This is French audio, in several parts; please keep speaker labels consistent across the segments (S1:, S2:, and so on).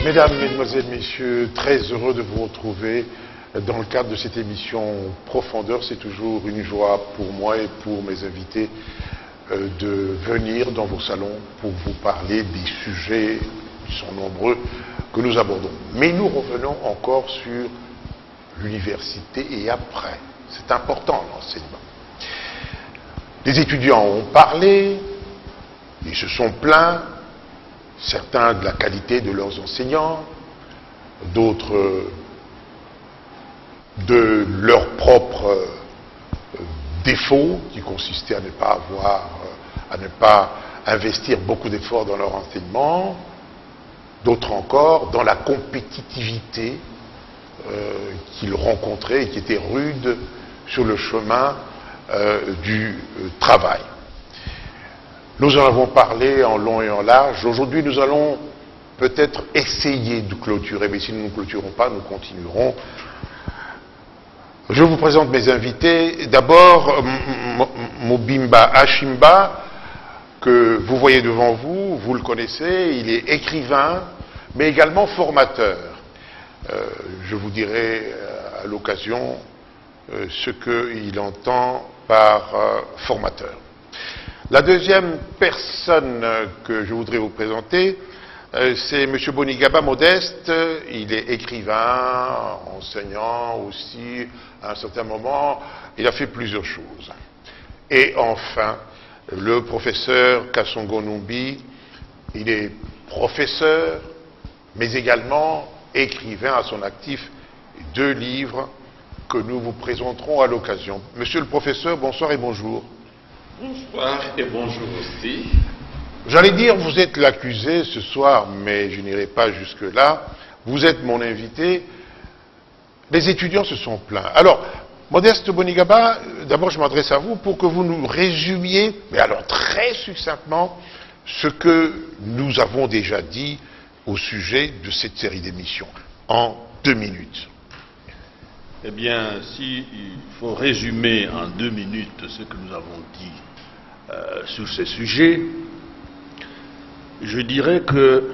S1: Mesdames, Mesdemoiselles, Messieurs, très heureux de vous retrouver dans le cadre de cette émission Profondeur. C'est toujours une joie pour moi et pour mes invités de venir dans vos salons pour vous parler des sujets qui sont nombreux que nous abordons. Mais nous revenons encore sur l'université et après. C'est important l'enseignement. Les étudiants ont parlé, ils se sont plaints, certains de la qualité de leurs enseignants, d'autres de leurs propres défauts qui consistaient à ne pas investir beaucoup d'efforts dans leur enseignement, d'autres encore dans la compétitivité qu'ils rencontraient et qui était rude sur le chemin du travail. Nous en avons parlé en long et en large. Aujourd'hui, nous allons peut-être essayer de clôturer, mais si nous ne clôturons pas, nous continuerons. Je vous présente mes invités. D'abord, Mobimba Ashimba, que vous voyez devant vous, vous le connaissez, il est écrivain, mais également formateur. Je vous dirai à l'occasion ce qu'il entend par formateur. La deuxième personne que je voudrais vous présenter, c'est M. Bonigaba Modeste. Il est écrivain, enseignant aussi, à un certain moment. Il a fait plusieurs choses. Et enfin, le professeur Kassongo Numbi, il est professeur, mais également écrivain à son actif, 2 livres que nous vous présenterons à l'occasion. Monsieur le professeur, bonsoir et bonjour.
S2: Bonsoir et bonjour aussi.
S1: J'allais dire, vous êtes l'accusé ce soir, mais je n'irai pas jusque-là. Vous êtes mon invité. Les étudiants se sont plaints. Alors, Modeste Bonigaba, d'abord je m'adresse à vous pour que vous nous résumiez, mais alors très succinctement, ce que nous avons déjà dit au sujet de cette série d'émissions, en 2 minutes.
S2: Eh bien, s'il faut résumer en 2 minutes ce que nous avons dit sur ces sujets, je dirais que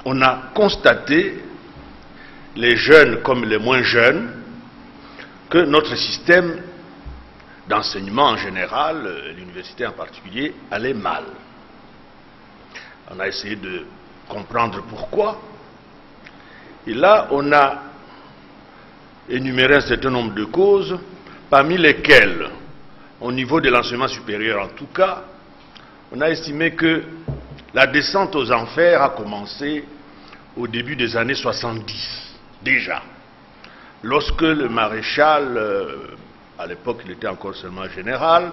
S2: on a constaté, les jeunes comme les moins jeunes, que notre système d'enseignement en général, l'université en particulier, allait mal. On a essayé de comprendre pourquoi. Et là, on a énuméré un certain nombre de causes, parmi lesquelles, au niveau de l'enseignement supérieur en tout cas, on a estimé que la descente aux enfers a commencé au début des années 70, déjà. Lorsque le maréchal, à l'époque il était encore seulement général,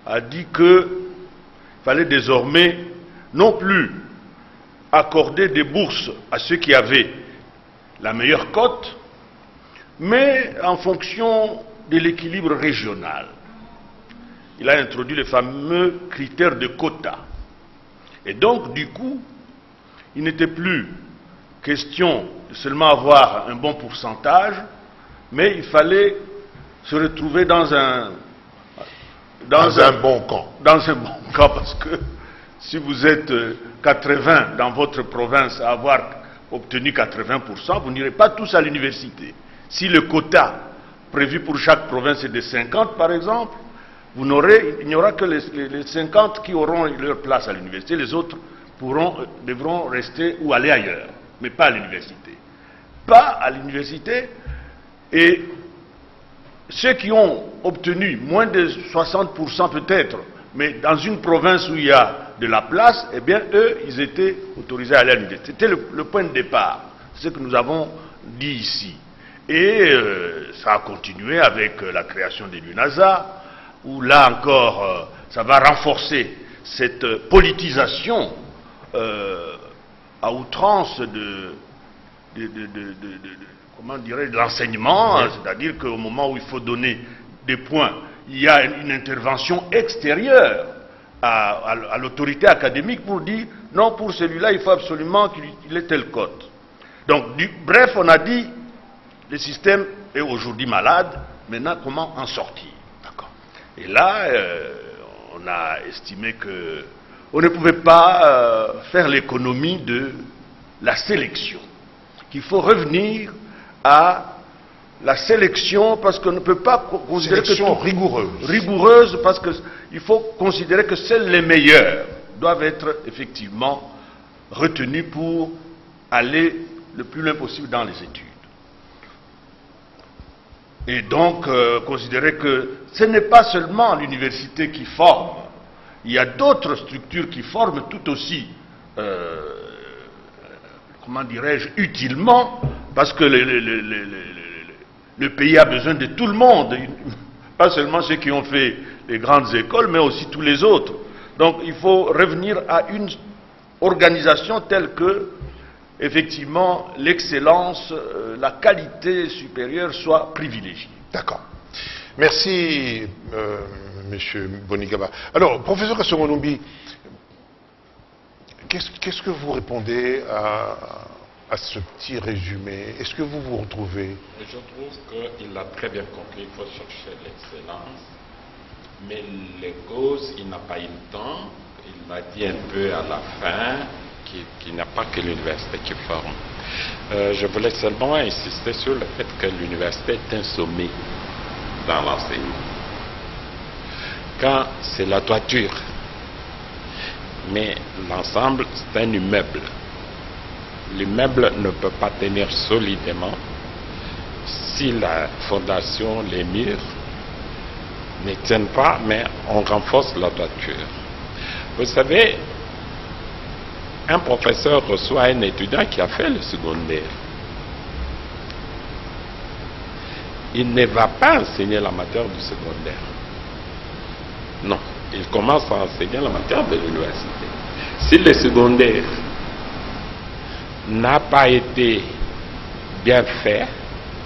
S2: a dit qu'il fallait désormais non plus accorder des bourses à ceux qui avaient la meilleure cote, mais en fonction de l'équilibre régional. Il a introduit les fameux critères de quota. Et donc, du coup, il n'était plus question de seulement avoir un bon pourcentage, mais il fallait se retrouver dans un
S1: bon camp.
S2: Dans un bon camp, parce que si vous êtes 80 dans votre province à avoir obtenu 80%, vous n'irez pas tous à l'université. Si le quota prévu pour chaque province est de 50 par exemple, il n'y aura que les 50 qui auront leur place à l'université, les autres devront rester ou aller ailleurs, mais pas à l'université. Pas à l'université, et ceux qui ont obtenu moins de 60% peut-être, mais dans une province où il y a de la place, eh bien eux, ils étaient autorisés à aller à l'université. C'était le point de départ, c'est ce que nous avons dit ici. Et ça a continué avec la création de l'UNASA, où là encore, ça va renforcer cette politisation à outrance de l'enseignement, c'est-à-dire qu'au moment où il faut donner des points, il y a une intervention extérieure à l'autorité académique pour dire non, pour celui-là, il faut absolument qu'il ait telle cote. Donc, bref, on a dit, le système est aujourd'hui malade, maintenant comment en sortir? Et là, on a estimé que on ne pouvait pas faire l'économie de la sélection. Qu'il faut revenir à la sélection parce qu'on ne peut pas considérer
S1: sélection
S2: que
S1: rigoureuse,
S2: parce qu'il faut considérer que seuls les meilleurs doivent être effectivement retenus pour aller le plus loin possible dans les études. Et donc considérer que ce n'est pas seulement l'université qui forme, il y a d'autres structures qui forment tout aussi, comment dirais-je, utilement, parce que le pays a besoin de tout le monde, pas seulement ceux qui ont fait les grandes écoles, mais aussi tous les autres. Donc il faut revenir à une organisation telle que, effectivement, l'excellence, la qualité supérieure soit privilégiée.
S1: D'accord. Merci, Monsieur Bonigaba. Alors, professeur Kasongo-Numbi, qu'est-ce que vous répondez à ce petit résumé? Est-ce que vous vous retrouvez?
S3: Je trouve qu'il a très bien compris qu'il faut chercher l'excellence, mais les causes, il n'a pas eu le temps. Il l'a dit un peu à la fin, qu'il n'y a pas que l'université qui forme. Je voulais seulement insister sur le fait que l'université est un sommet dans l'enseignement. Quand c'est la toiture, mais l'ensemble, c'est un immeuble. L'immeuble ne peut pas tenir solidement si la fondation, les murs ne tiennent pas, mais on renforce la toiture. Vous savez, un professeur reçoit un étudiant qui a fait le secondaire. Il ne va pas enseigner la matière du secondaire. Non, il commence à enseigner la matière de l'université. Si le secondaire n'a pas été bien fait,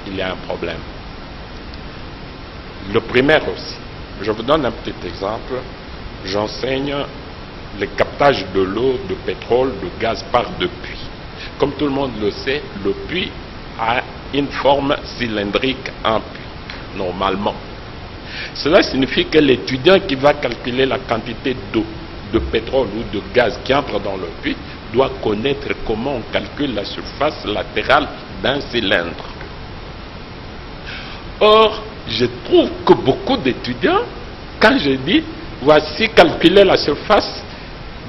S3: il y a un problème. Le primaire aussi. Je vous donne un petit exemple. J'enseigne le captage de l'eau, de pétrole, de gaz par deux puits. Comme tout le monde le sait, le puits a une forme cylindrique en puits, normalement. Cela signifie que l'étudiant qui va calculer la quantité d'eau, de pétrole ou de gaz qui entre dans le puits doit connaître comment on calcule la surface latérale d'un cylindre. Or, je trouve que beaucoup d'étudiants, quand je dis voici calculer la surface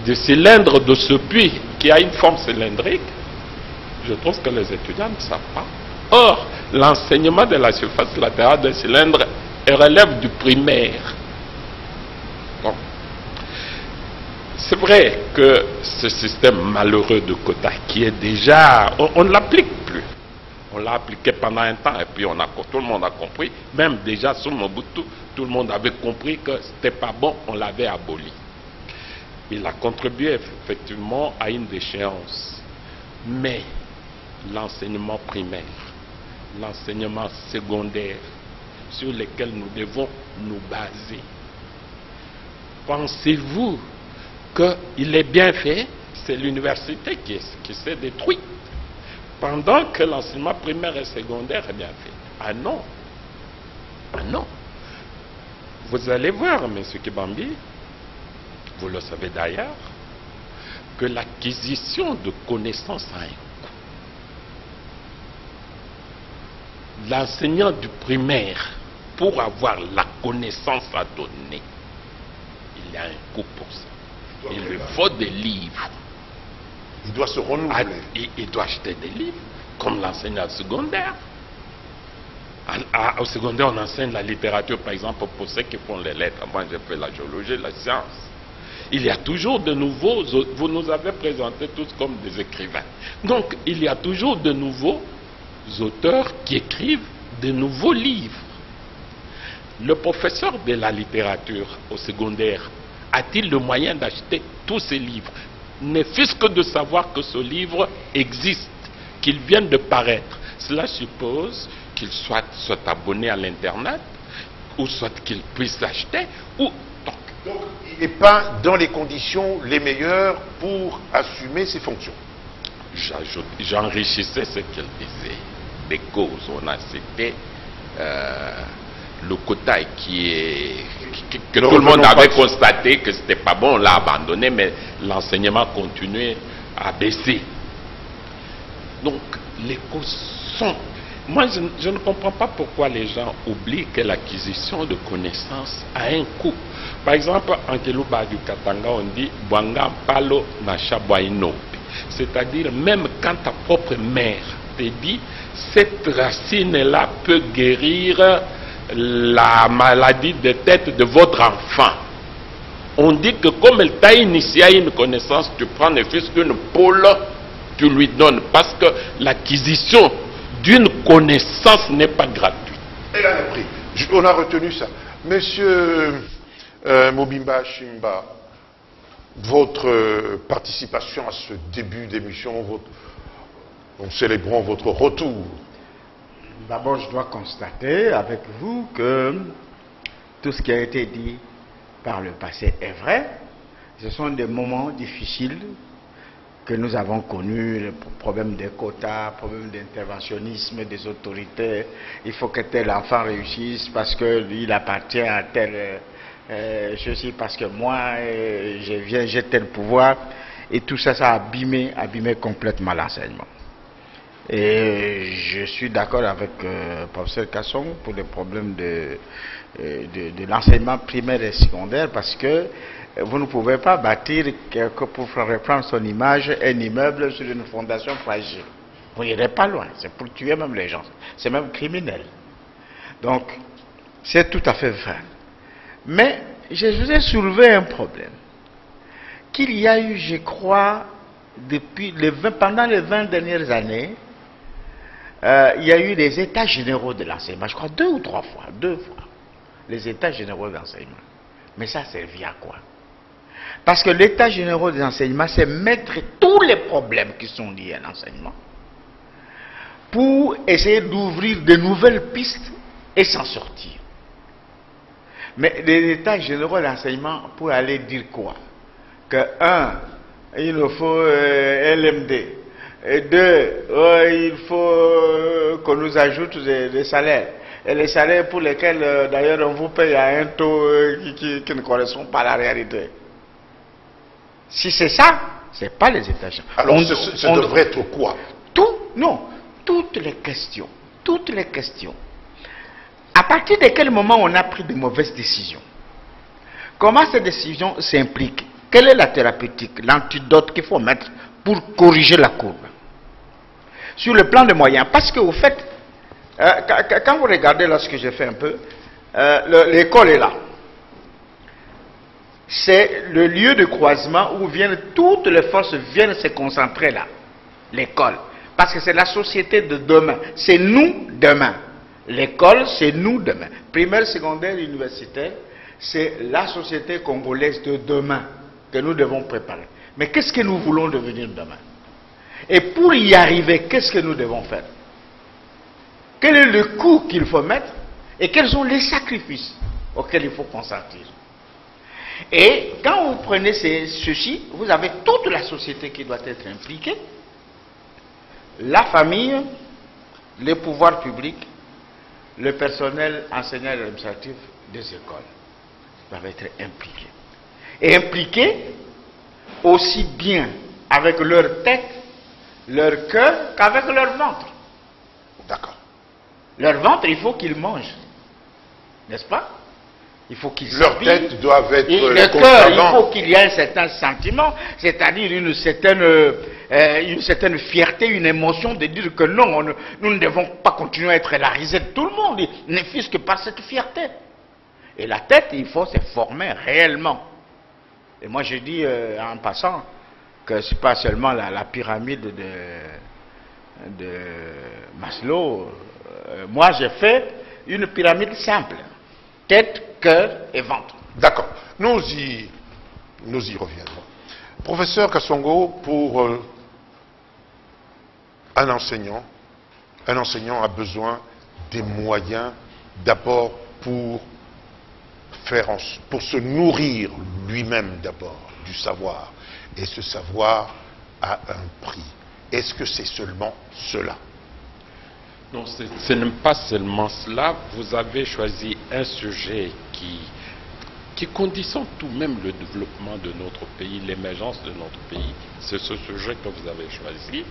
S3: du cylindre de ce puits qui a une forme cylindrique, je trouve que les étudiants ne savent pas. Or, l'enseignement de la surface latérale d'un cylindre relève du primaire. Bon. C'est vrai que ce système malheureux de quotas qui est déjà... On ne l'applique plus. On l'a appliqué pendant un temps et puis tout le monde a compris. Même déjà sous Mobutu, tout le monde avait compris que ce n'était pas bon, on l'avait aboli. Il a contribué effectivement à une déchéance. Mais l'enseignement primaire, l'enseignement secondaire, sur lesquels nous devons nous baser, pensez-vous qu'il est bien fait? C'est l'université qui s'est détruite, pendant que l'enseignement primaire et secondaire est bien fait. Ah non. Ah non. Vous allez voir, M. Kibambi, vous le savez d'ailleurs, que l'acquisition de connaissances a un coût. L'enseignant du primaire, pour avoir la connaissance à donner, il y a un coût pour ça. Il lui faut des livres.
S1: Il doit se renouveler.
S3: Il doit acheter des livres, comme l'enseignant secondaire. Au secondaire, on enseigne la littérature, par exemple, pour ceux qui font les lettres. Moi, j'ai fait la géologie, la science. Il y a toujours de nouveaux, vous nous avez présentés tous comme des écrivains. Donc, il y a toujours de nouveaux auteurs qui écrivent de nouveaux livres. Le professeur de la littérature au secondaire a-t-il le moyen d'acheter tous ces livres? Ne fût-ce que de savoir que ce livre existe, qu'il vient de paraître. Cela suppose qu'il soit abonné à l'Internet, ou soit qu'il puisse l'acheter, ou...
S1: Donc, il n'est pas dans les conditions les meilleures pour assumer ses fonctions.
S3: J'enrichissais ce qu'il disait. Des causes, on a cité le quota qui que tout le monde avait constaté que c'était pas bon, on l'a abandonné, mais l'enseignement continuait à baisser. Donc, les causes sont... Moi, je ne comprends pas pourquoi les gens oublient que l'acquisition de connaissances a un coût. Par exemple, en Keluba du Katanga, on dit « Bwanga palo na shaboino ». C'est-à-dire, même quand ta propre mère te dit « Cette racine-là peut guérir la maladie de tête de votre enfant ». On dit que comme elle t'a initié à une connaissance, tu prends ne fût-ce qu'une poule, tu lui donnes. Parce que l'acquisition d'une connaissance n'est pas gratuite.
S1: Elle a un prix. On a retenu ça. Monsieur Mobimba Ashimba, votre participation à ce début d'émission, en célébrant votre retour.
S4: D'abord, je dois constater avec vous que tout ce qui a été dit par le passé est vrai. Ce sont des moments difficiles que nous avons connus, le problème des quotas, le problème d'interventionnisme des autorités. Il faut que tel enfant réussisse parce qu'il appartient à tel... ceci parce que moi, j'ai tel pouvoir. Et tout ça, ça a abîmé complètement l'enseignement. Et je suis d'accord avec professeur Kasson pour les problèmes de l'enseignement primaire et secondaire, parce que vous ne pouvez pas bâtir, pour reprendre son image, un immeuble sur une fondation fragile. Vous n'irez pas loin, c'est pour tuer même les gens, c'est même criminel. Donc, c'est tout à fait vrai. Mais je voudrais soulever un problème. Qu'il y a eu, je crois, pendant les 20 dernières années, il y a eu des états généraux de l'enseignement, je crois 2 ou 3 fois, 2 fois, les états généraux de l'enseignement. Mais ça servit à quoi? Parce que l'état général de l'enseignement, c'est mettre tous les problèmes qui sont liés à l'enseignement pour essayer d'ouvrir de nouvelles pistes et s'en sortir. Mais l'état général de l'enseignement, pour aller dire quoi? Que 1, il nous faut LMD. Et 2, il faut qu'on nous ajoute des salaires. Et les salaires pour lesquels, d'ailleurs, on vous paye à un taux qui ne correspond pas à la réalité. Si c'est ça, ce n'est pas les états généraux.
S1: Alors, ça devrait être quoi?
S4: Toutes les questions. Toutes les questions. À partir de quel moment on a pris de mauvaises décisions? Comment ces décisions s'impliquent? Quelle est la thérapeutique, l'antidote qu'il faut mettre pour corriger la courbe? Sur le plan des moyens. Parce que, au fait, quand vous regardez là ce que j'ai fait un peu, l'école est là. C'est le lieu de croisement où toutes les forces viennent se concentrer là. L'école. Parce que c'est la société de demain. C'est nous demain. L'école, c'est nous demain. Primaire, secondaire, universitaire, c'est la société congolaise de demain que nous devons préparer. Mais qu'est-ce que nous voulons devenir demain? Et pour y arriver, qu'est-ce que nous devons faire? Quel est le coût qu'il faut mettre? Et quels sont les sacrifices auxquels il faut consentir? Et quand vous prenez ceci, vous avez toute la société qui doit être impliquée. La famille, les pouvoirs publics, le personnel enseignant et administratif des écoles doivent être impliqués. Et impliqués aussi bien avec leur tête, leur cœur, qu'avec leur ventre.
S1: D'accord.
S4: Leur ventre, il faut qu'ils mangent. N'est-ce pas? Il faut qu'ils
S1: Leurs têtes doivent être
S4: le cœur, il faut qu'il y ait un certain sentiment, c'est-à-dire une certaine fierté, une émotion de dire que non, nous ne devons pas continuer à être la risée de tout le monde, ne fût-ce que par cette fierté. Et la tête, il faut se former réellement. Et moi je dis en passant que ce n'est pas seulement la pyramide de Maslow. Moi j'ai fait une pyramide simple. Tête, cœur et ventre.
S1: D'accord. Nous y reviendrons. Professeur Kasongo, pour un enseignant a besoin des moyens d'abord pour se nourrir lui-même d'abord du savoir. Et ce savoir a un prix. Est-ce que c'est seulement cela?
S3: Non, ce n'est pas seulement cela. Vous avez choisi un sujet qui qui conditionne tout même le développement de notre pays, l'émergence de notre pays. C'est ce sujet que vous avez choisi.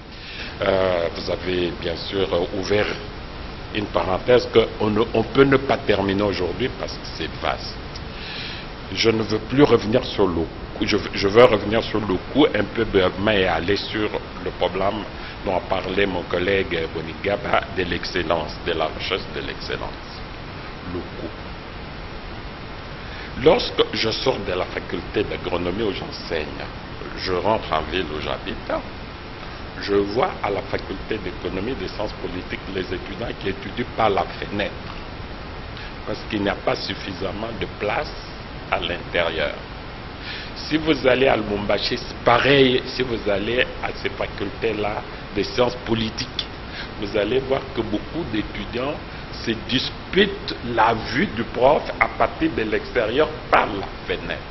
S3: Vous avez bien sûr ouvert une parenthèse qu'on peut ne pas terminer aujourd'hui parce que c'est vaste. Je ne veux plus revenir sur le coup, je veux revenir sur le coup un peu brièvement et aller sur le problème dont a parlé mon collègue Bonigaba de l'excellence, de la recherche de l'excellence. Le coup. Lorsque je sors de la faculté d'agronomie où j'enseigne, je rentre en ville où j'habite, je vois à la faculté d'économie et des sciences politiques les étudiants qui étudient par la fenêtre, parce qu'il n'y a pas suffisamment de place à l'intérieur. Si vous allez à Lubumbashi, c'est pareil. Si vous allez à ces facultés-là des sciences politiques, vous allez voir que beaucoup d'étudiants se disputent la vue du prof à partir de l'extérieur par la fenêtre.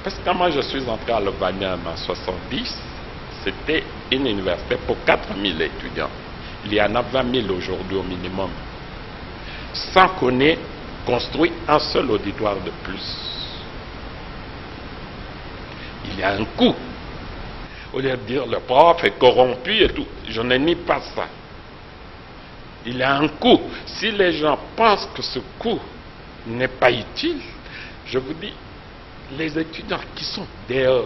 S3: Parce que quand moi je suis entré à Lobanian en 70, c'était une université pour 4000 étudiants. Il y en a 20 000 aujourd'hui au minimum. Sans qu'on ait construit un seul auditoire de plus. Il y a un coût. Au lieu de dire le prof est corrompu et tout, je ne nie pas ça. Il y a un coût. Si les gens pensent que ce coût n'est pas utile, je vous dis, les étudiants qui sont dehors,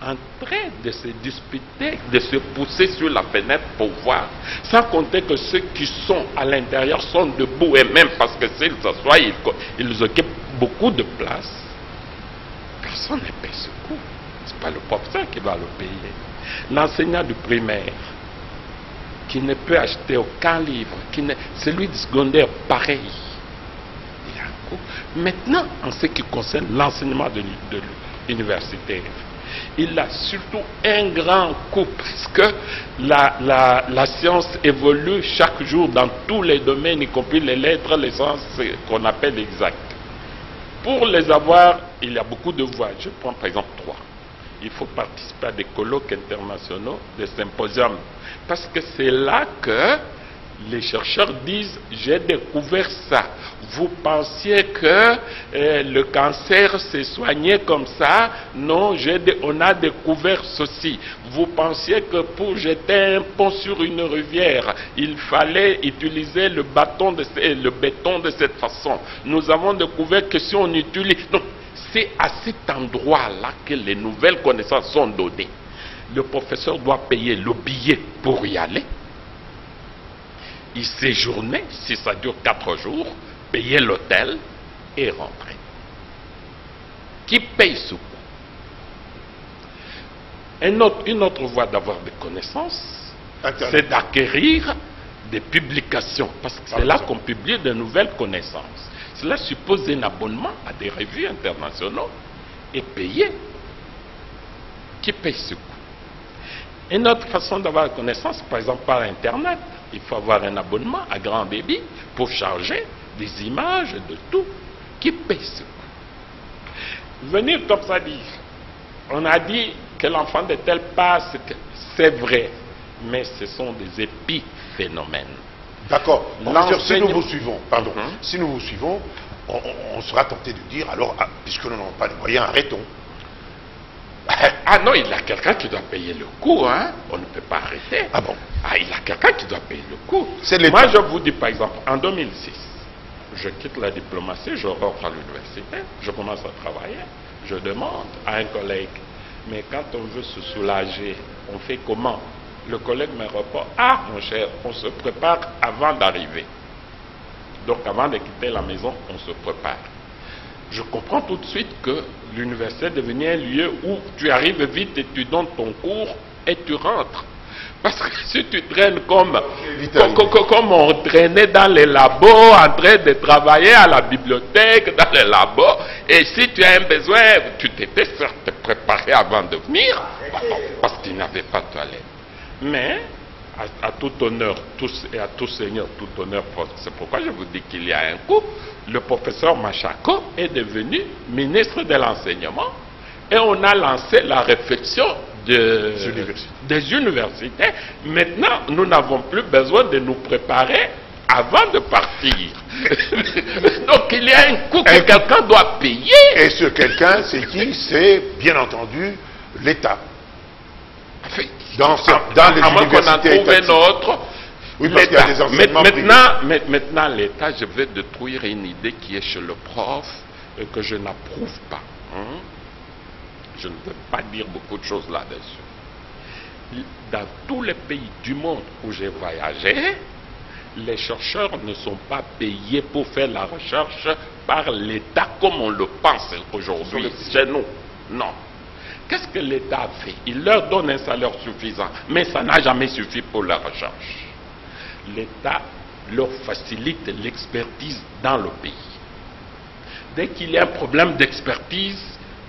S3: en train de se disputer, de se pousser sur la fenêtre pour voir, sans compter que ceux qui sont à l'intérieur sont debout, et même parce que s'ils s'assoient, ils occupent beaucoup de place. Personne ne paye ce coût. Ce n'est pas le professeur qui va le payer. L'enseignant du primaire, qui ne peut acheter aucun livre, celui du secondaire, pareil. Il y a un coût. Maintenant, en ce qui concerne l'enseignement de l'universitaire, il a surtout un grand coût parce que la science évolue chaque jour dans tous les domaines, y compris les lettres, les sciences qu'on appelle exactes. Pour les avoir, il y a beaucoup de voies. Je prends par exemple 3. Il faut participer à des colloques internationaux, des symposiums. Parce que c'est là que les chercheurs disent « j'ai découvert ça ». Vous pensiez que le cancer s'est soigné comme ça? Non, on a découvert ceci. Vous pensiez que pour jeter un pont sur une rivière, il fallait utiliser le béton de cette façon. Nous avons découvert que si on utilise... Donc, c'est à cet endroit-là que les nouvelles connaissances sont données. Le professeur doit payer le billet pour y aller. Il séjourner, si ça dure 4 jours, payer l'hôtel et rentrer. Qui paye ce coût? Une autre voie d'avoir des connaissances, c'est d'acquérir des publications. Parce que c'est là qu'on publie de nouvelles connaissances. Cela suppose un abonnement à des revues internationaux et payer. Qui paye ce coût? Une autre façon d'avoir la connaissance, par exemple par Internet, il faut avoir un abonnement à grand débit pour charger des images, de tout. Qui paye ce coût? Venir comme ça dire, on a dit que l'enfant de tel passe, c'est vrai, mais ce sont des épiphénomènes.
S1: D'accord. Si nous vous suivons, pardon, si nous vous suivons, on sera tenté de dire, alors, puisque nous n'avons pas de moyens, arrêtons.
S3: Ah non, il y a quelqu'un qui doit payer le coût, hein. On ne peut pas arrêter.
S1: Ah bon?
S3: Ah, il y a quelqu'un qui doit payer le coût.
S1: Moi,
S3: je vous dis par exemple, en 2006, je quitte la diplomatie, je rentre à l'université, je commence à travailler, je demande à un collègue, mais quand on veut se soulager, on fait comment? Le collègue me répond, ah mon cher, on se prépare avant d'arriver. Donc avant de quitter la maison, on se prépare. Je comprends tout de suite que l'université est devenue un lieu où tu arrives vite et tu donnes ton cours et tu rentres. Parce que si tu traînes comme on traînait dans les labos, en train de travailler à la bibliothèque, dans les labos, et si tu as un besoin, tu t'étais certes préparé avant de venir, parce qu'il n'y avait pas de toilette. Mais, à tout honneur, et à tout seigneur, tout honneur, c'est pourquoi je vous dis qu'il y a un coup, le professeur Machako est devenu ministre de l'enseignement, et on a lancé la réflexion des universités. Maintenant, nous n'avons plus besoin de nous préparer avant de partir. Donc il y a un coût que quelqu'un doit payer.
S1: Et ce quelqu'un, c'est qui? C'est bien entendu l'État. Dans les
S3: à moins qu'on en
S1: universités
S3: trouve un autre.
S1: Oui, parce qu'il y a des enseignements
S3: maintenant, l'État, je vais détruire une idée qui est chez le prof et que je n'approuve pas. Hein? Je ne veux pas dire beaucoup de choses là-dessus. Dans tous les pays du monde où j'ai voyagé, les chercheurs ne sont pas payés pour faire la recherche par l'État comme on le pense aujourd'hui chez nous. Non. Qu'est-ce que l'État a fait? Il leur donne un salaire suffisant, mais ça n'a jamais suffi pour la recherche. L'État leur facilite l'expertise dans le pays. Dès qu'il y a un problème d'expertise,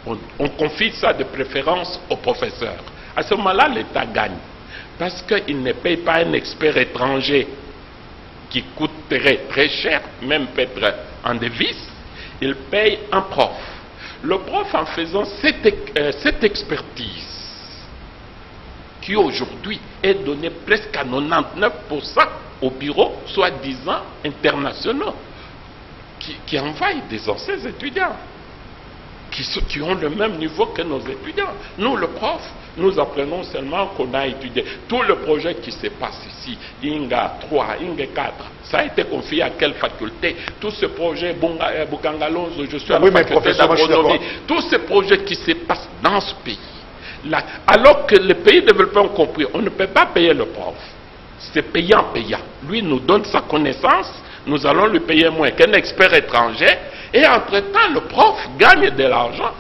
S3: on confie ça de préférence aux professeurs. À ce moment-là, l'État gagne. Parce qu'il ne paye pas un expert étranger qui coûterait très cher, même peut-être en devise, il paye un prof. Le prof, en faisant cette expertise, qui aujourd'hui est donnée presque à 99% aux bureaux, soi-disant internationaux, qui envahissent des anciens étudiants, qui ont le même niveau que nos étudiants. Nous, le prof, nous apprenons seulement qu'on a étudié. Tout le projet qui se passe ici, INGA 3, INGA 4, ça a été confié à quelle faculté? Tout ce projet, Bukangalonzo, je suis à la faculté d'agronomie, tous ces projets qui se passent dans ce pays, là, alors que les pays développés ont compris, on ne peut pas payer le prof. C'est payant. Lui nous donne sa connaissance, nous allons lui payer moins qu'un expert étranger, et entre-temps, le prof gagne de l'argent.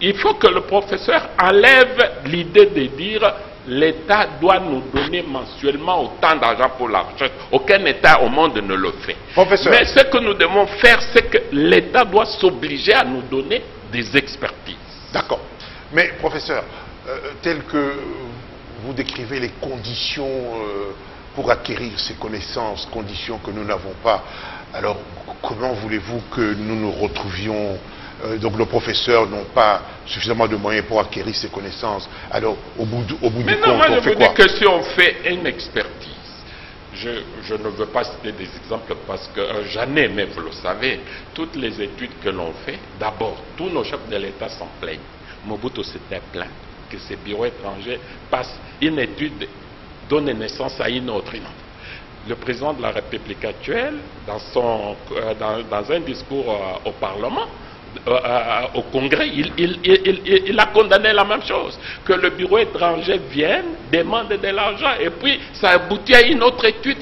S3: Il faut que le professeur enlève l'idée de dire l'État doit nous donner mensuellement autant d'argent pour la recherche. Aucun État au monde ne le fait.
S1: Professeur.
S3: Mais ce que nous devons faire, c'est que l'État doit s'obliger à nous donner des expertises.
S1: D'accord. Mais professeur, tel que vous décrivez les conditions pour acquérir ces connaissances, conditions que nous n'avons pas, alors comment voulez-vous que nous nous retrouvions? Donc nos professeurs n'ont pas suffisamment de moyens pour acquérir ces connaissances. Alors au bout du compte,
S3: moi,
S1: on fait quoi?
S3: je vous dis que si on fait une expertise, je ne veux pas citer des exemples parce que j'en ai, mais vous le savez, toutes les études que l'on fait, d'abord, tous nos chefs de l'État s'en plaignent. Mobutu s'était plaint que ces bureaux étrangers passent une étude, donne naissance à une autre. Le président de la République actuelle, dans un discours au Parlement, au Congrès, il a condamné la même chose, que le bureau étranger vienne, demande de l'argent, et puis ça aboutit à une autre étude.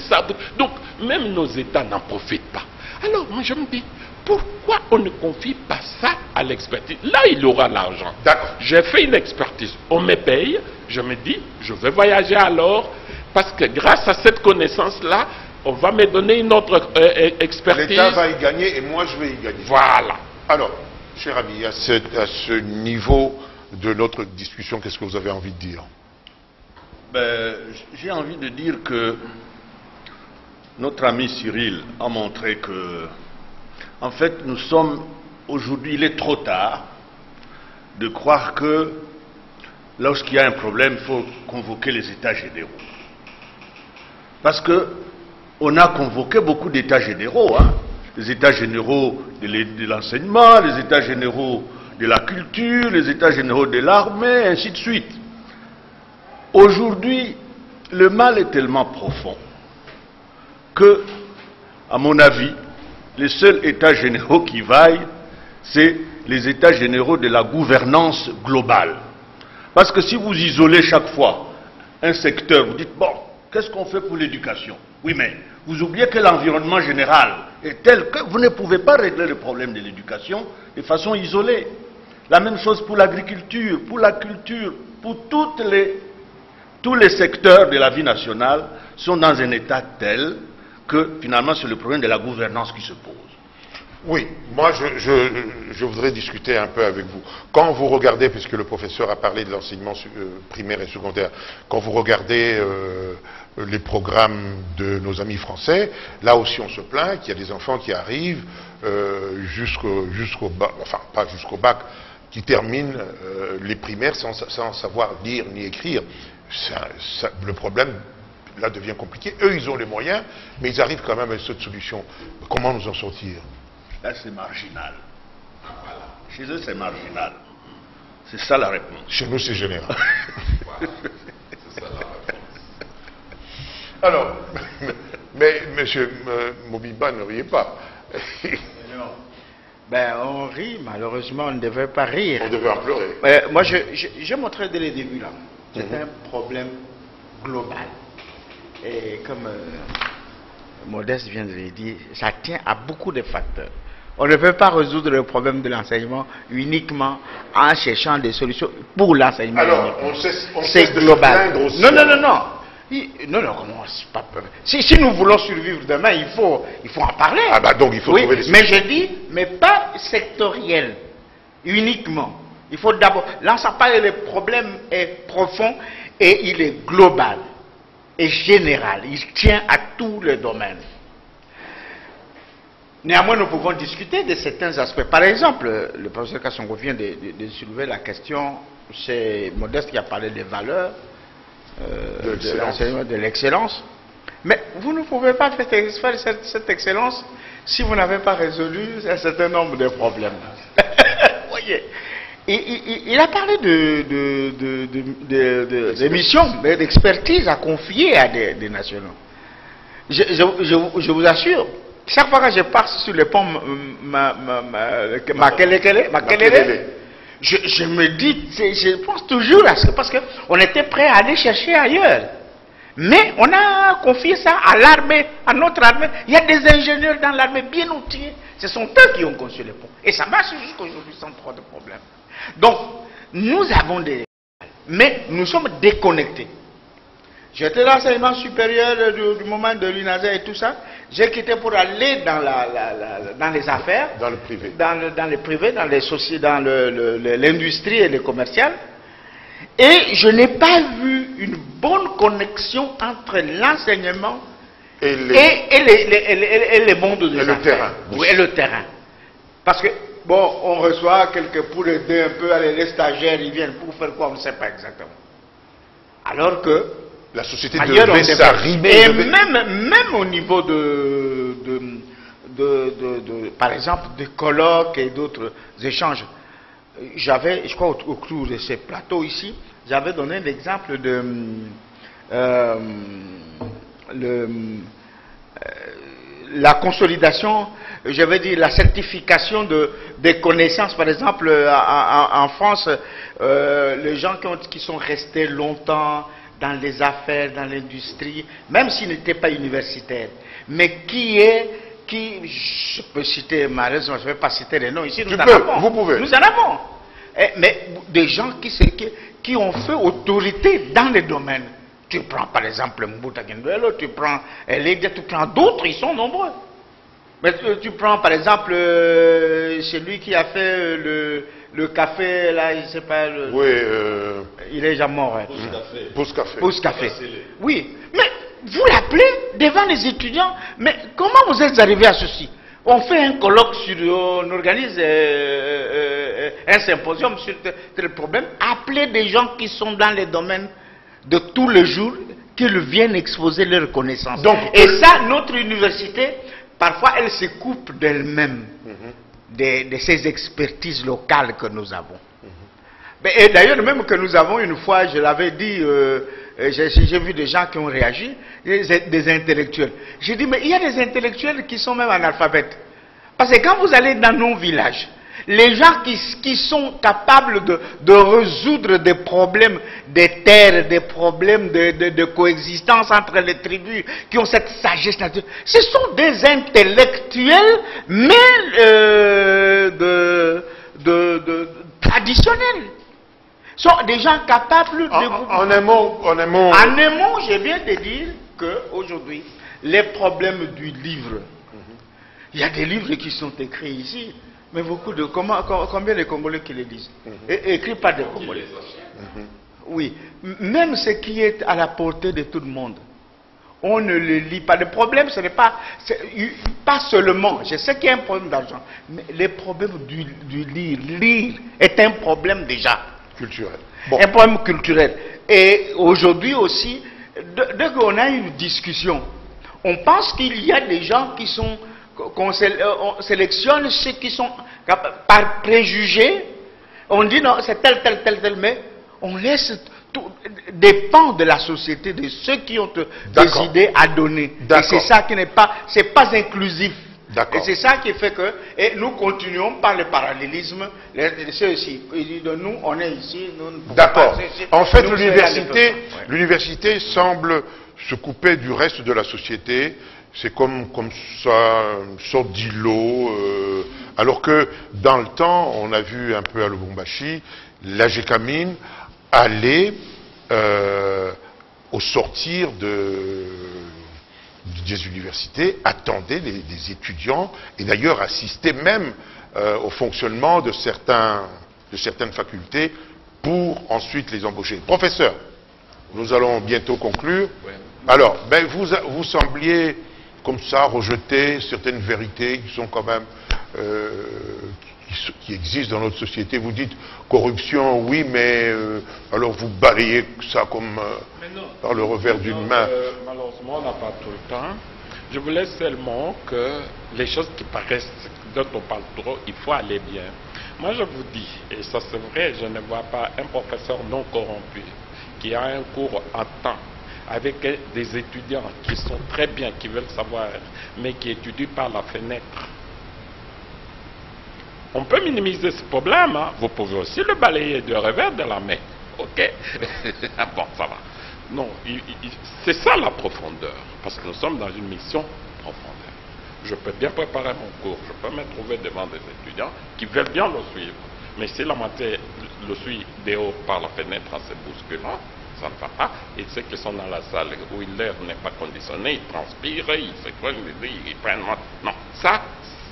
S3: Donc, même nos États n'en profitent pas. Alors, moi je me dis, pourquoi on ne confie pas ça à l'expertise? Là, il aura l'argent.
S1: D'accord.
S3: J'ai fait une expertise, on me paye, je me dis, je vais voyager alors, parce que grâce à cette connaissance-là, on va me donner une autre expertise.
S1: L'État va y gagner et moi je vais y gagner.
S3: Voilà.
S1: Alors, cher ami, à ce niveau de notre discussion, qu'est-ce que vous avez envie de dire?
S2: J'ai envie de dire que notre ami Cyril a montré que, en fait, nous sommes aujourd'hui, il est trop tard de croire que lorsqu'il y a un problème, il faut convoquer les États généraux. Parce que on a convoqué beaucoup d'États généraux, hein. Les États généraux de l'enseignement, les États généraux de la culture, les États généraux de l'armée, ainsi de suite. Aujourd'hui, le mal est tellement profond que, à mon avis, les seuls États généraux qui vaillent, c'est les États généraux de la gouvernance globale. Parce que si vous isolez chaque fois un secteur, vous dites, bon, qu'est-ce qu'on fait pour l'éducation? Oui, mais vous oubliez que l'environnement général est tel que vous ne pouvez pas régler le problème de l'éducation de façon isolée. La même chose pour l'agriculture, pour la culture, pour tous les secteurs de la vie nationale sont dans un état tel que finalement c'est le problème de la gouvernance qui se pose.
S1: Oui, moi je voudrais discuter un peu avec vous. Quand vous regardez, puisque le professeur a parlé de l'enseignement primaire et secondaire, quand vous regardez les programmes de nos amis français, là aussi on se plaint qu'il y a des enfants qui arrivent jusqu'au bac, enfin pas jusqu'au bac, qui terminent les primaires sans savoir lire ni écrire. Le problème là devient compliqué. Eux, ils ont les moyens, mais ils arrivent quand même à cette solution. Comment nous en sortir?
S2: Là, c'est marginal. Chez eux, c'est marginal. C'est ça la réponse.
S1: Chez nous, c'est général. C'est ça la réponse. Alors, mais monsieur Mobimba, ne riez pas.
S4: Non. Ben, on rit, malheureusement, on ne devait pas rire.
S1: On devait en pleurer.
S4: Moi, j'ai montré dès le début, là. C'est un problème global. Et comme Modeste vient de le dire, ça tient à beaucoup de facteurs. On ne peut pas résoudre le problème de l'enseignement uniquement en cherchant des solutions pour l'enseignement.
S1: Alors,
S4: c'est global. Non, non, non, non. Non, non, c'est pas... Si nous voulons survivre demain, il faut en parler.
S1: Ah bah donc il faut trouver des solutions.
S4: Mais je dis, mais pas sectoriel, uniquement. Il faut d'abord... L'ensemble, le problème est profond et il est global et général. Il tient à tous les domaines. Néanmoins, nous pouvons discuter de certains aspects. Par exemple, le professeur Kassongo vient de soulever la question, c'est Modeste qui a parlé des valeurs, de l'enseignement de l'excellence. Mais vous ne pouvez pas faire cette excellence si vous n'avez pas résolu un certain nombre de problèmes. Voyez. Il a parlé de missions, d'expertise à confier à des nationaux. Je vous assure, chaque fois que je passe sur le pont Makelele, je me dis, je pense toujours à ça, parce qu'on était prêt à aller chercher ailleurs. Mais on a confié ça à l'armée, à notre armée. Il y a des ingénieurs dans l'armée bien outillés. Ce sont eux qui ont conçu les ponts. Et ça marche jusqu'aujourd'hui sans trop de problèmes. Donc, nous avons des... Mais nous sommes déconnectés. J'étais dans l'enseignement supérieur du moment de l'UNASA et tout ça. J'ai quitté pour aller dans les affaires.
S1: Dans le privé.
S4: Dans le privé, dans les sociétés, dans l'industrie et le commercial. Et je n'ai pas vu une bonne connexion entre l'enseignement et les mondes de
S1: le terrain.
S4: Oui, et le terrain. Parce que, bon, on reçoit quelques pour aider un peu, allez, les stagiaires, ils viennent pour faire quoi, on ne sait pas exactement. Alors que
S1: la société devait s'arrimer.
S4: Et même au niveau par exemple, de colloques et d'autres échanges, j'avais, je crois, au cours de ces plateaux ici, j'avais donné l'exemple de la consolidation, je vais dire la certification des connaissances. Par exemple, en France, les gens qui sont restés longtemps dans les affaires, dans l'industrie, même s'ils n'étaient pas universitaires, mais je peux citer, malheureusement, je ne vais pas citer les noms ici, nous en avons.
S1: Vous pouvez.
S4: Nous en avons. Mais des gens qui ont fait autorité dans les domaines. Tu prends par exemple Mbouta Genduelo, tu prends Elédia, tu prends d'autres, ils sont nombreux. Mais tu prends par exemple celui qui a fait le café, là, je ne sais pas.
S1: Oui.
S4: Il est déjà mort.
S1: Pousse Café.
S4: Oui. Mais vous l'appelez devant les étudiants. Mais comment vous êtes arrivé à ceci? On fait un colloque on organise un symposium sur tel problème. Appelez des gens qui sont dans les domaines de tous les jours, qu'ils viennent exposer leurs connaissances. Et ça, notre université, parfois, elle se coupe d'elle-même de ces expertises locales que nous avons. Et d'ailleurs, même que nous avons une fois, je l'avais dit, j'ai vu des gens qui ont réagi, des intellectuels. J'ai dit, mais il y a des intellectuels qui sont même analphabètes. Parce que quand vous allez dans nos villages, les gens qui sont capables de résoudre des problèmes des terres, des problèmes de coexistence entre les tribus, qui ont cette sagesse naturelle, ce sont des intellectuels, mais traditionnels. Ce sont des gens capables de...
S1: En un mot...
S4: En un mot, je viens de dire qu'aujourd'hui, les problèmes du livre, il y a des livres qui sont écrits ici, mais beaucoup de... Combien de Congolais qui les lisent? Écrits par des Congolais. Oui. Même ce qui est à la portée de tout le monde, on ne le lit pas. Le problème, ce n'est pas seulement, je sais qu'il y a un problème d'argent, mais le problème du lire. Lire est un problème déjà.
S1: Culturel.
S4: Un problème culturel. Et aujourd'hui aussi, dès qu'on a une discussion, on pense qu'il y a des gens qui sont, on sélectionne ceux qui sont par préjugés, on dit non, c'est tel, mais on laisse tout dépend de la société, de ceux qui ont des idées à donner. Et c'est ça qui n'est pas, c'est pas inclusif. Et c'est ça qui fait que, et nous continuons par le parallélisme, ceux-ci. Nous, on est ici, nous.
S1: D'accord. En fait, l'université semble se couper du reste de la société. C'est comme ça, une sorte d'îlot. Alors que dans le temps, on a vu un peu à Lubumbashi, la GECAMIN allait au sortir des universités, attendait des étudiants et d'ailleurs assistait même au fonctionnement de certaines facultés pour ensuite les embaucher. Professeur, nous allons bientôt conclure.
S3: Ouais.
S1: Alors, vous sembliez comme ça rejeter certaines vérités qui sont quand même qui existent dans notre société. Vous dites corruption, oui, mais alors vous balayez ça comme par le revers d'une main.
S3: Malheureusement, on n'a pas tout le temps. Je voulais seulement que les choses qui paraissent, dont on parle trop, il faut aller bien. Moi, je vous dis, et ça c'est vrai, je ne vois pas un professeur non corrompu qui a un cours en temps avec des étudiants qui sont très bien, qui veulent savoir, mais qui étudient par la fenêtre. On peut minimiser ce problème, hein. Vous pouvez aussi le balayer de revers de la main. Ok. Bon, ça va. Non, c'est ça la profondeur. Parce que nous sommes dans une mission profondeur. Je peux bien préparer mon cours, je peux me trouver devant des étudiants qui veulent bien le suivre. Mais si la moitié le suit dehors par la fenêtre en se bousculant, ça ne va pas. Et ceux qui sont dans la salle où l'air n'est pas conditionné, ils transpirent, ils se croisent, ils prennent. Non, ça,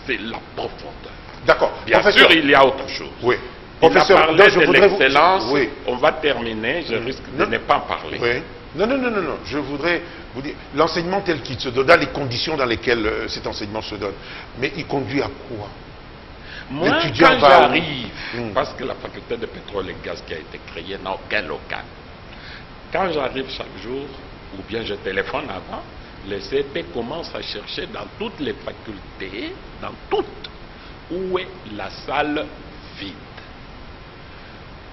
S3: c'est la profondeur.
S1: D'accord.
S3: Bien sûr, il y a autre chose.
S1: Oui.
S3: Professeur, on a parlé de l'excellence. Oui. On va terminer. Je risque de ne pas en parler.
S1: Oui. Non. Je voudrais vous dire, l'enseignement tel qu'il se donne, dans les conditions dans lesquelles cet enseignement se donne, mais il conduit à quoi?
S3: Moi, quand j'arrive, parce que la faculté de pétrole et gaz qui a été créée n'a aucun local. Quand j'arrive chaque jour, ou bien je téléphone avant, le CP commence à chercher dans toutes les facultés, dans toutes, où est la salle vide.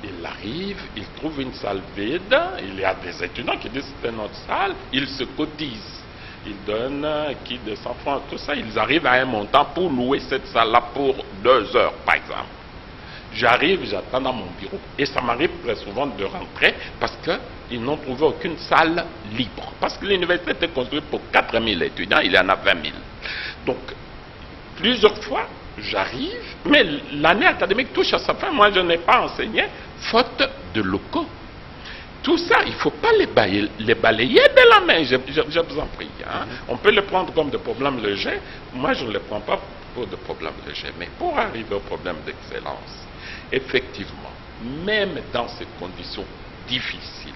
S3: Il arrive, il trouve une salle vide, il y a des étudiants qui disent c'est notre salle, ils se cotisent. Ils donnent qui 200 francs, tout ça, ils arrivent à un montant pour louer cette salle-là pour 2 heures, par exemple. J'arrive, j'attends dans mon bureau, et ça m'arrive très souvent de rentrer parce qu'ils n'ont trouvé aucune salle libre. Parce que l'université était construite pour 4000 étudiants, il y en a 20 000. Donc, plusieurs fois, j'arrive, mais l'année académique touche à sa fin, moi je n'ai pas enseigné, faute de locaux. Tout ça, il ne faut pas les balayer de la main, je vous en prie. Hein. On peut le prendre comme des problèmes légers, moi je ne le prends pas pour des problèmes légers, mais pour arriver au problème d'excellence, effectivement, même dans ces conditions difficiles,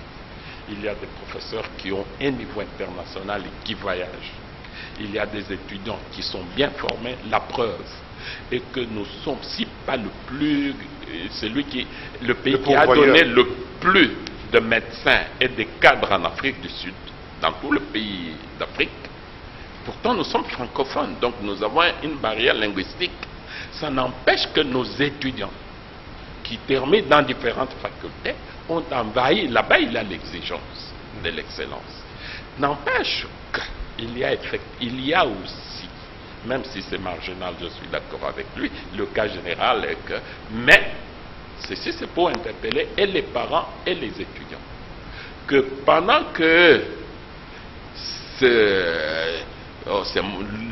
S3: il y a des professeurs qui ont un niveau international et qui voyagent. Il y a des étudiants qui sont bien formés, la preuve est que nous sommes, si pas le plus, le pays qui a donné le plus de médecins et de cadres en Afrique du Sud, dans tout le pays d'Afrique. Pourtant, nous sommes francophones, donc nous avons une barrière linguistique. Ça n'empêche que nos étudiants, qui terminent dans différentes facultés, ont envahi. Là-bas, il y a l'exigence de l'excellence. N'empêche qu'il y a aussi, même si c'est marginal, je suis d'accord avec lui, le cas général est que, mais, ceci c'est pour interpeller et les parents et les étudiants, que pendant que c'est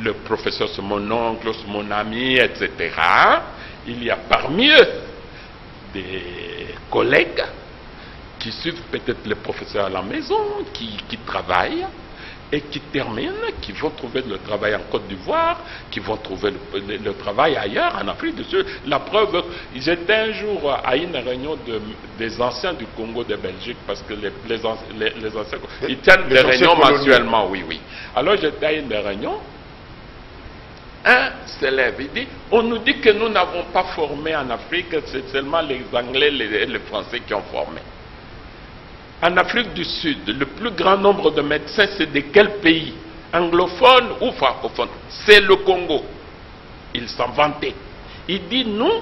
S3: le professeur, c'est mon oncle, c'est mon ami, etc., il y a parmi eux des collègues qui suivent peut-être le professeur à la maison, qui travaillent et qui terminent, qui vont trouver le travail en Côte d'Ivoire, qui vont trouver le travail ailleurs, en Afrique du Sud. La preuve, j'étais un jour à une réunion des anciens du Congo de Belgique, parce que les anciens, ils tiennent des réunions mensuellement, oui. Alors j'étais à une réunion, un s'élève, il dit, on nous dit que nous n'avons pas formé en Afrique, c'est seulement les Anglais et les Français qui ont formé. En Afrique du Sud, le plus grand nombre de médecins, c'est de quel pays? Anglophone ou francophone? C'est le Congo. Il s'en vantait. Il dit, nous,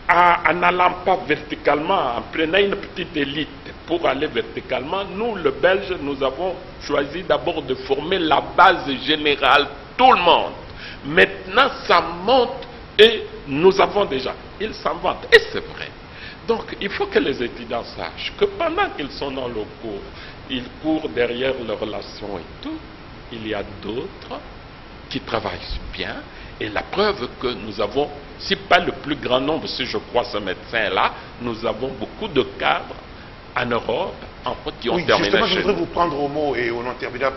S3: en n'allant pas verticalement, en prenant une petite élite pour aller verticalement, nous, le Belge, nous avons choisi d'abord de former la base générale, tout le monde. Maintenant, ça monte et nous avons déjà. Ils s'en vantent. Et c'est vrai. Donc, il faut que les étudiants sachent que pendant qu'ils sont dans le cours, ils courent derrière leurs relations et tout, il y a d'autres qui travaillent bien. Et la preuve que nous avons, si pas le plus grand nombre, si je crois ce médecin-là, nous avons beaucoup de cadres en Europe, en fait, qui ont terminé
S1: justement,
S3: chez
S1: je voudrais
S3: nous.
S1: vous prendre au mot et on en terminera.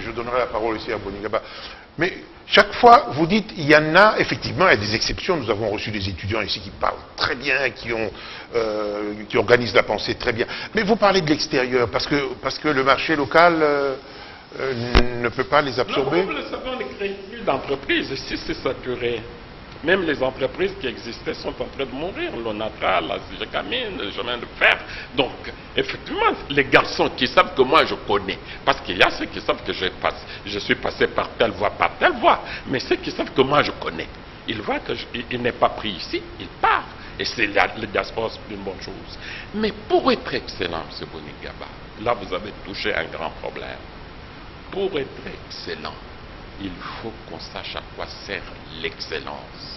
S1: Je donnerai la parole aussi à Bonigaba. Mais chaque fois, vous dites, il y en a, effectivement, il y a des exceptions. Nous avons reçu des étudiants ici qui parlent très bien, qui organisent la pensée très bien. Mais vous parlez de l'extérieur, parce que le marché local ne peut pas les absorber.
S3: Non, vous le savez, on ne crée plus d'entreprises. Ici, c'est saturé. Même les entreprises qui existaient sont en train de mourir. L'ONATRA, la Gécamine, le chemin de fer. Donc, effectivement, les garçons qui savent que moi je connais, parce qu'il y a ceux qui savent que je suis passé par telle voie, mais ceux qui savent que moi je connais, ils voient qu'il n'est pas pris ici, il part. Et c'est le diaspora, c'est une bonne chose. Mais pour être excellent, M. Bonigaba, là vous avez touché un grand problème. Pour être excellent, il faut qu'on sache à quoi sert l'excellence.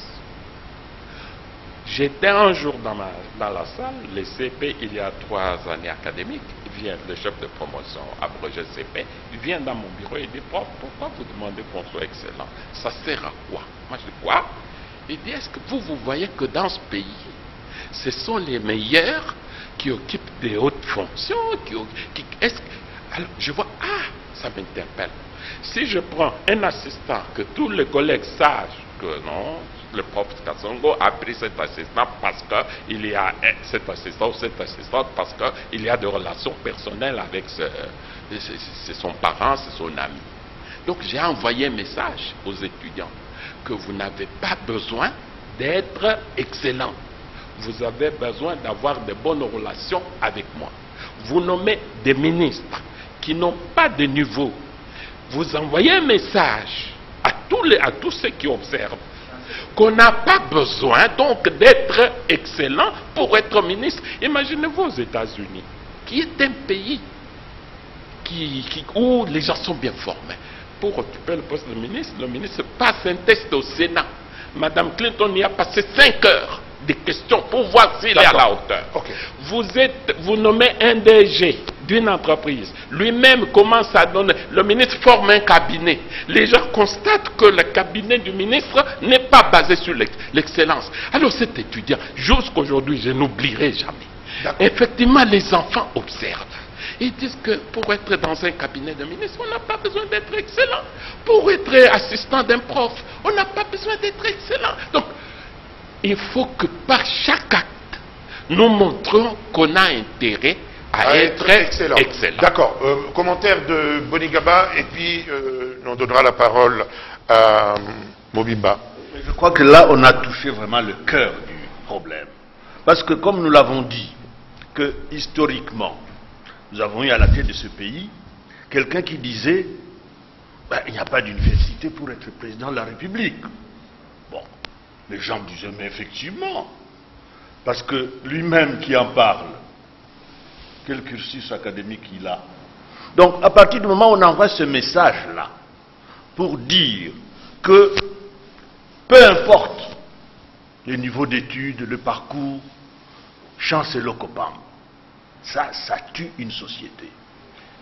S3: J'étais un jour dans la salle, les CP, il y a 3 années académiques, vient le chef de promotion, abrégé CP, il vient dans mon bureau et dit, pourquoi vous demandez qu'on soit excellent? Ça sert à quoi? Moi je dis, quoi? Il dit, est-ce que vous voyez que dans ce pays, ce sont les meilleurs qui occupent des hautes fonctions, alors je vois, ça m'interpelle. Si je prends un assistant, que tous les collègues sachent que non, le prof Kassongo a pris cet assistant parce qu'il y a cet assistant ou cette assistante, parce qu'il y a des relations personnelles avec c'est son parent, c'est son ami. Donc j'ai envoyé un message aux étudiants que vous n'avez pas besoin d'être excellent. Vous avez besoin d'avoir de bonnes relations avec moi. Vous nommez des ministres qui n'ont pas de niveau. Vous envoyez un message à tous ceux qui observent qu'on n'a pas besoin donc d'être excellent pour être ministre. Imaginez-vous aux États-Unis, qui est un pays où les gens sont bien formés. Pour occuper le poste de ministre, le ministre passe un test au Sénat. Madame Clinton y a passé 5 heures de questions pour voir s'il est à la hauteur. Okay. Vous nommez un DG d'une entreprise. Lui-même commence à donner. Le ministre forme un cabinet. Les gens constatent que le cabinet du ministre n'est pas basé sur l'excellence. Alors cet étudiant, jusqu'aujourd'hui, je n'oublierai jamais. Effectivement, les enfants observent. Ils disent que pour être dans un cabinet de ministre, on n'a pas besoin d'être excellent. Pour être assistant d'un prof, on n'a pas besoin d'être excellent. Donc, il faut que par chaque acte, nous montrions qu'on a intérêt à être excellent.
S1: D'accord. Commentaire de Bonigaba et puis on donnera la parole à Mobimba.
S2: Je crois que là, on a touché vraiment le cœur du problème. Parce que comme nous l'avons dit, que historiquement, nous avons eu à la tête de ce pays quelqu'un qui disait il n'y a pas d'université pour être président de la République. Bon, les gens disaient mais effectivement, parce que lui-même qui en parle, quel cursus académique il a. Donc à partir du moment où on envoie ce message-là pour dire que peu importe le niveau d'études, le parcours, chancellor Copam, ça tue une société.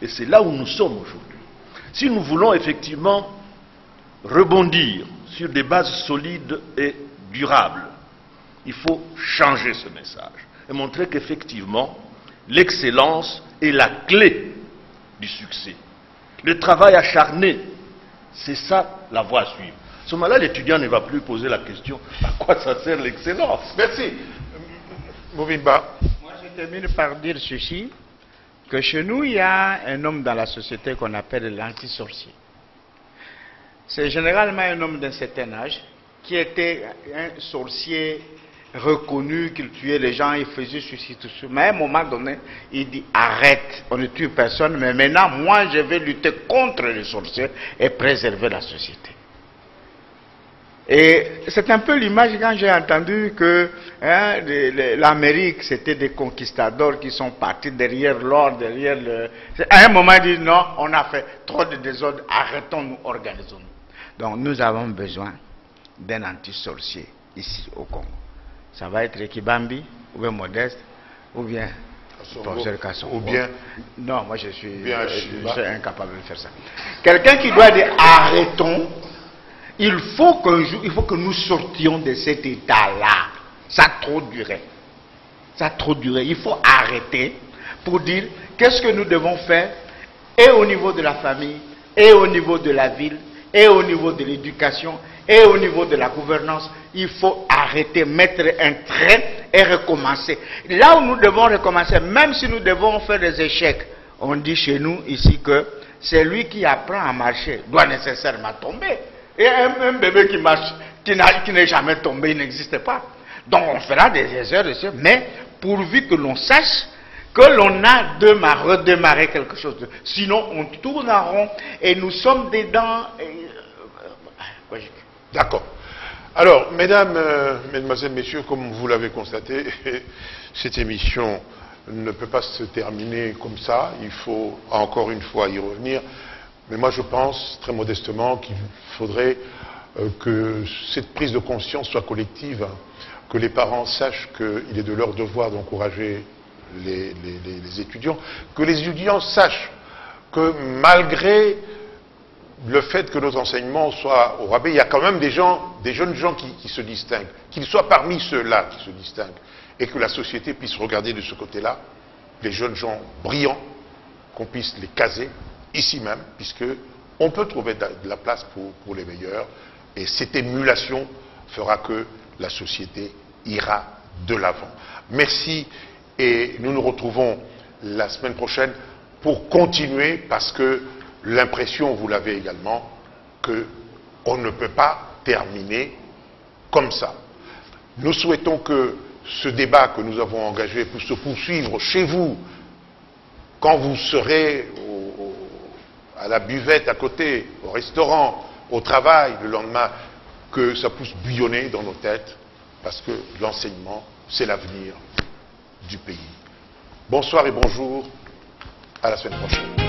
S2: Et c'est là où nous sommes aujourd'hui. Si nous voulons effectivement rebondir sur des bases solides et durables, il faut changer ce message et montrer qu'effectivement, l'excellence est la clé du succès. Le travail acharné, c'est ça la voie à suivre. À ce moment-là, l'étudiant ne va plus poser la question à quoi ça sert l'excellence.
S1: Merci. Mobimba.
S4: Moi, je termine par dire ceci, que chez nous, il y a un homme dans la société qu'on appelle l'anti-sorcier. C'est généralement un homme d'un certain âge qui était un sorcier reconnu qu'il tuait les gens, il faisait ceci, tout ça. Mais à un moment donné, il dit arrête, on ne tue personne, mais maintenant, moi, je vais lutter contre les sorciers et préserver la société. Et c'est un peu l'image quand j'ai entendu que l'Amérique, c'était des conquistadors qui sont partis derrière l'or, derrière le... À un moment, il dit non, on a fait trop de désordre, arrêtons-nous, organisons-nous. Donc nous avons besoin d'un anti-sorcier ici au Congo. Ça va être Kibambi, ou bien Modeste, ou bien professeur Kasson.
S1: Ou bien...
S4: Non, moi je suis incapable de faire ça. Quelqu'un qui doit dire arrêtons, il faut que nous sortions de cet état-là. Ça a trop duré. Ça a trop duré. Il faut arrêter pour dire qu'est-ce que nous devons faire, et au niveau de la famille, et au niveau de la ville, et au niveau de l'éducation, et au niveau de la gouvernance. Il faut arrêter, mettre un trait et recommencer. Là où nous devons recommencer, même si nous devons faire des échecs, on dit chez nous ici que c'est lui qui apprend à marcher doit nécessairement tomber. Et un bébé qui marche, qui n'est jamais tombé, il n'existe pas. Donc on fera des erreurs, mais pourvu que l'on sache que l'on a redémarré quelque chose. Sinon on tourne en rond et nous sommes dedans.
S1: D'accord. Alors, mesdames, mesdemoiselles, messieurs, comme vous l'avez constaté, cette émission ne peut pas se terminer comme ça. Il faut encore une fois y revenir. Mais moi, je pense, très modestement, qu'il faudrait que cette prise de conscience soit collective, que les parents sachent qu'il est de leur devoir d'encourager les étudiants, que les étudiants sachent que malgré le fait que notre enseignement soit au rabais, il y a quand même des jeunes gens qui se distinguent, qu'ils soient parmi ceux-là qui se distinguent, et que la société puisse regarder de ce côté-là les jeunes gens brillants, qu'on puisse les caser ici même, puisque on peut trouver de la place pour les meilleurs, et cette émulation fera que la société ira de l'avant. Merci, et nous nous retrouvons la semaine prochaine pour continuer, parce que l'impression, vous l'avez également, qu'on ne peut pas terminer comme ça. Nous souhaitons que ce débat que nous avons engagé puisse se poursuivre chez vous, quand vous serez à la buvette à côté, au restaurant, au travail le lendemain, que ça puisse bouillonner dans nos têtes, parce que l'enseignement, c'est l'avenir du pays. Bonsoir et bonjour, à la semaine prochaine.